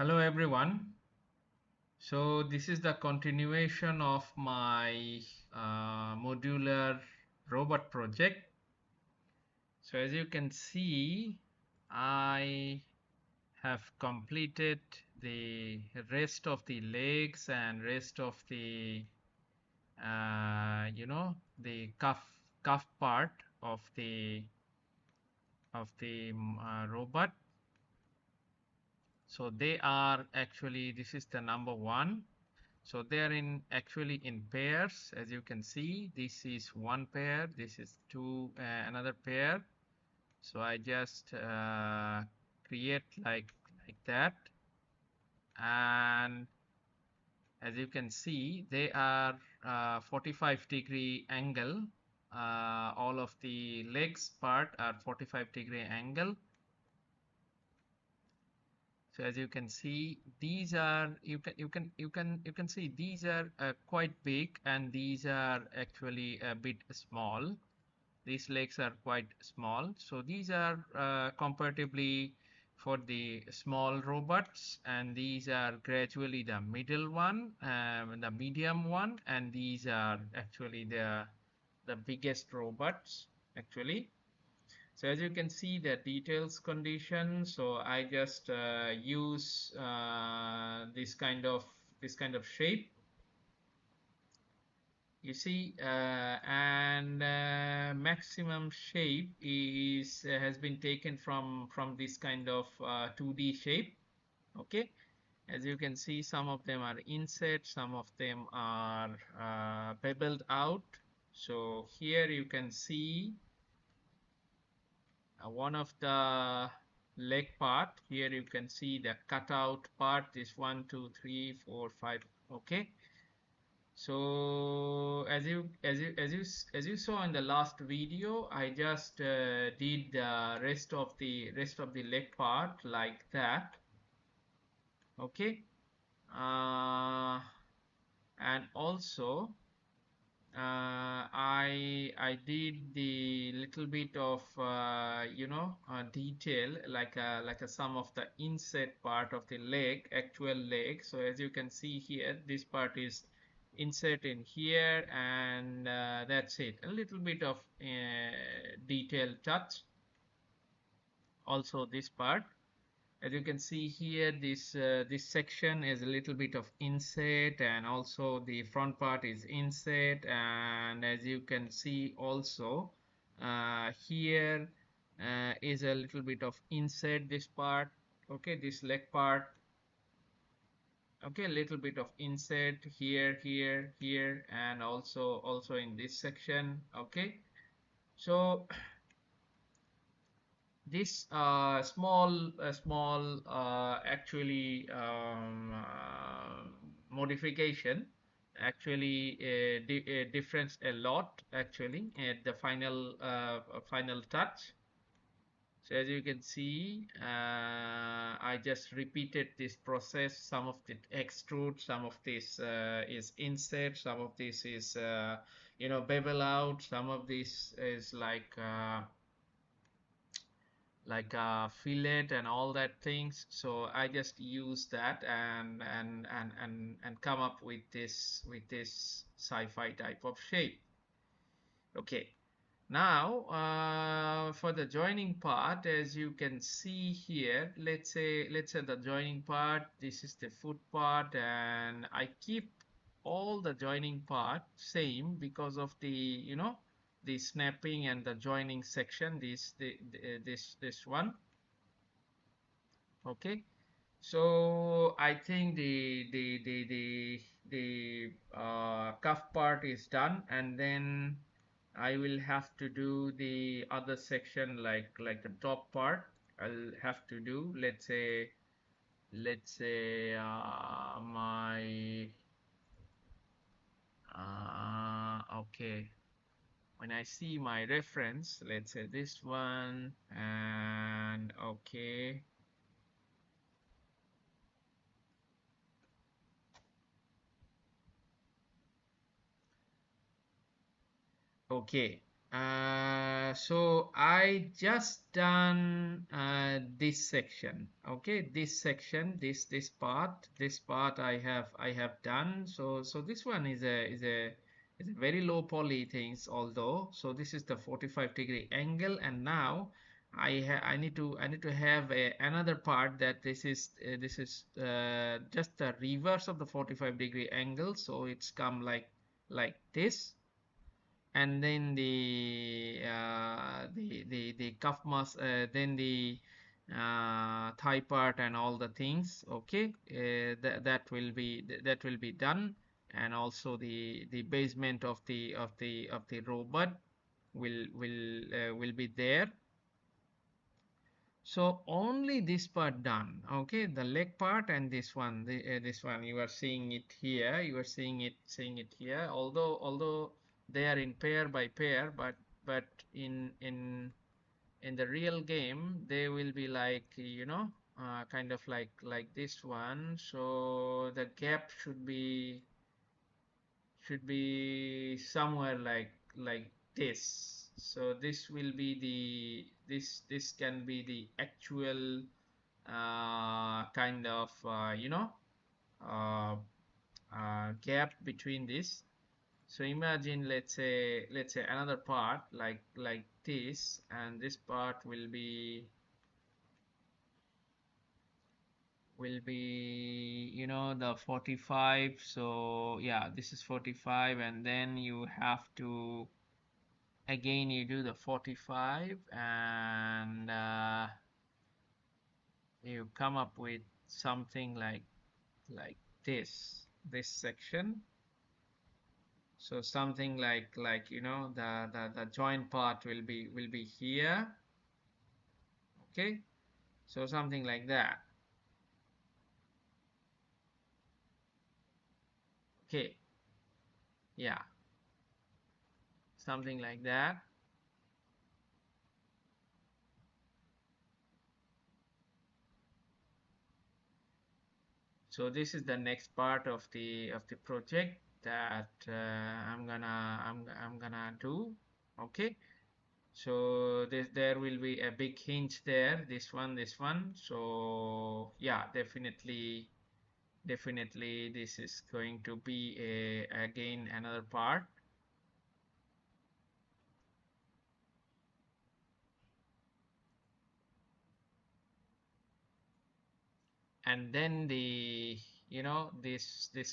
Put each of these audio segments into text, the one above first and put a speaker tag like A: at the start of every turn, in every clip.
A: Hello everyone. So this is the continuation of my modular robot project. So as you can see, I have completed the rest of the legs and rest of the the cuff part of the robot. So they are actually, this is the number one. So they are actually in pairs. As you can see, this is one pair, this is another pair. So I just create like that, and as you can see, they are 45-degree angle. All of the legs part are 45-degree angle. So as you can see, these are you can see these are quite big, and these are actually a bit small. These legs are quite small, so these are comparatively for the small robots, and these are gradually the middle one, the medium one, and these are actually the biggest robots actually. So as you can see the details condition, so I just use this kind of shape, you see, and maximum shape is has been taken from this kind of 2D shape. Okay, as you can see, some of them are inset, some of them are beveled out. So here you can see one of the leg part. Here you can see the cutout part is 1 2 3 4 5. Okay, so as you saw in the last video, I just did the rest of the leg part like that. Okay, uh, and also I did the little bit of detail, like a some of the inset part of the leg, actual leg. So as you can see here, this part is insert in here, and that's it. A little bit of detail touch. Also this part, as you can see here, this section is a little bit of inset, and also the front part is inset, and as you can see also here is a little bit of inset, this part. Okay, this leg part. Okay, a little bit of inset here, here, and also in this section. Okay, so this small actually modification actually difference a lot actually at the final touch. So as you can see, I just repeated this process. Some of it extrude, some of this is inset, some of this is bevel out, some of this is like a fillet and all that things. So I just use that and come up with this sci-fi type of shape. Okay, now for the joining part, as you can see here, let's say the joining part, this is the foot part, and I keep all the joining part same because of the snapping and the joining section, this one. Okay, so I think the cuff part is done, and then I will have to do the other section, like the top part. I'll have to do, let's say my okay, when I see my reference, let's say this one, and okay. Okay, So I just done this section. Okay, this section, this part I have done. So this one is a very low poly things. Although, so this is the 45-degree angle, and now I need to have another part that this is just the reverse of the 45-degree angle. So it's come like this, and then the cuff mask, then the thigh part and all the things. Okay, that will be done, and also the basement of the robot will be there. So only this part done. Okay, the leg part and this one you are seeing it here. You are seeing it here. Although they are in pair by pair, but in the real game they will be like, kind of like this one. So the gap should be somewhere like this. So this will be this can be the actual kind of uh, gap between this. So imagine, let's say another part like this, and this part will be the 45. So yeah, this is 45, and then you have to, again, you do the 45, and you come up with something like this section. So something like the joint part will be here. Okay, so something like that. Okay, yeah, something like that. So this is the next part of the project that I'm gonna do. Okay, so there will be a big hinge there, this one. So yeah, definitely this is going to be again another part. And then this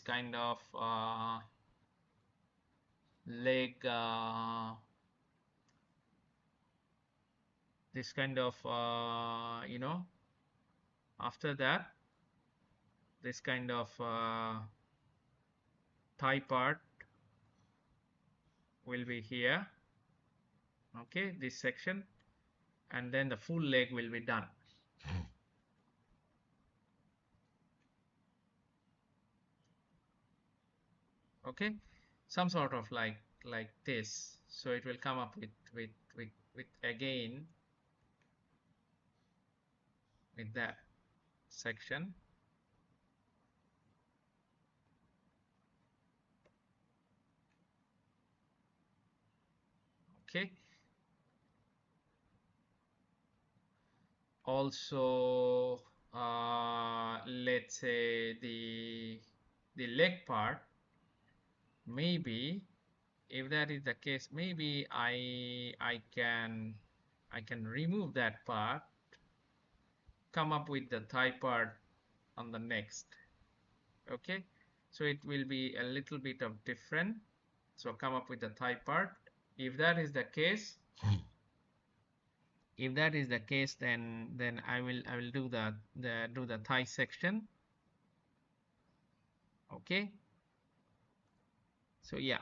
A: kind of leg, this kind of after that, this kind of thigh part will be here. Okay, this section, and then the full leg will be done. Okay, some sort of like this. So it will come up with again with that section. Okay, also let's say the leg part, maybe, if that is the case, maybe I can remove that part, come up with the thigh part on the next. Okay, so it will be a little bit of different. So come up with the thigh part. If that is the case, then I will do the thigh section. Okay, so yeah,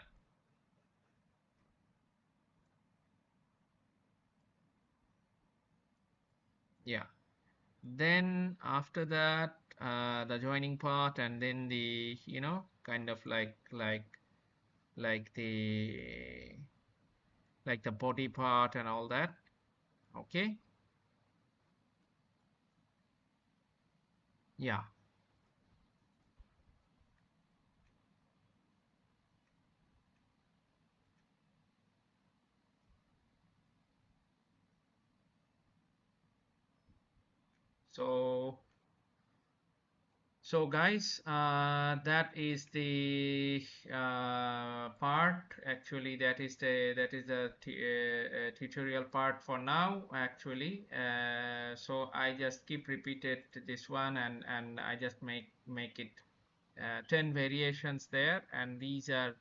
A: yeah, then after that, the joining part, and then the kind of like the body part and all that. Okay, yeah, So guys, that is the part. Actually, that is the tutorial part for now. Actually, so I just keep repeated this one, and I just make it 10 variations there, and these are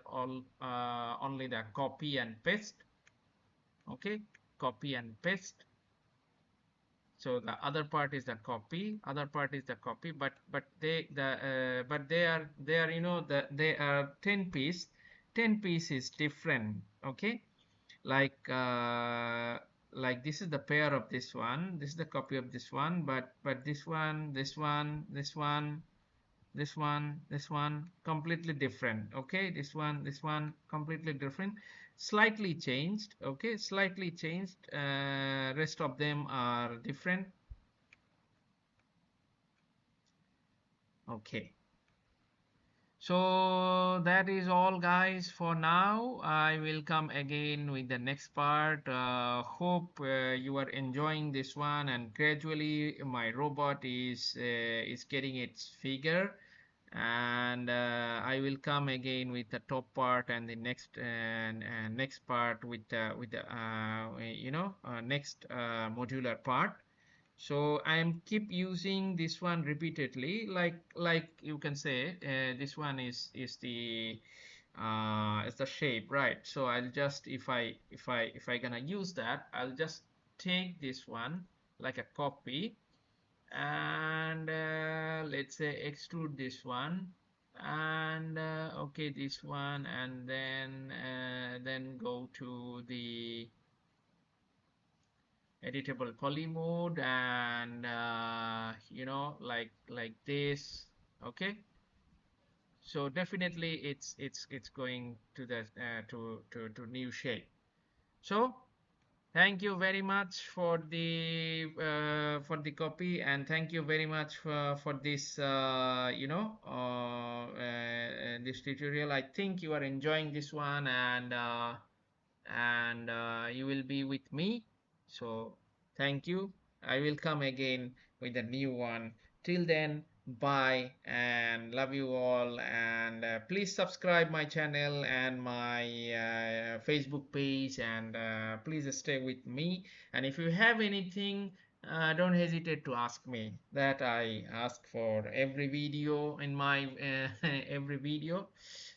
A: all only the copy and paste. Okay, copy and paste. So the other part is the copy, other part is the copy, but they are they are 10 piece. 10 piece is different. Okay, like uh, like this is the pair of this one, this is the copy of this one, but this one completely different. Okay, this one completely different, slightly changed. Okay, slightly changed. Rest of them are different. Okay, so that is all guys for now. I will come again with the next part. Hope you are enjoying this one, and gradually my robot is getting its figure, and I will come again with the top part and the next part with the next modular part. So I am keep using this one repeatedly, like you can say this one is the shape, right? So I'll just, if I gonna use that, I'll just take this one like a copy, and let's say extrude this one, and okay, this one, and then go to the editable poly mode, and like this. Okay, so definitely it's going to the to new shape. So thank you very much for the copy, and thank you very much for this this tutorial. I think you are enjoying this one, and you will be with me. So thank you. I will come again with a new one. Till then, bye and love you all. And please subscribe my channel and my Facebook page, and please stay with me. And if you have anything, don't hesitate to ask me. That I ask for every video in my every video.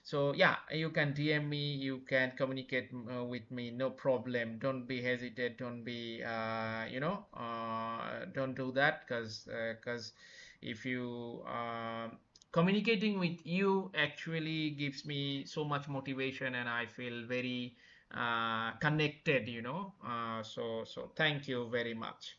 A: So yeah, you can DM me, you can communicate with me, no problem. Don't be hesitate, don't be don't do that, because if you communicating with you actually gives me so much motivation, and I feel very connected. So thank you very much.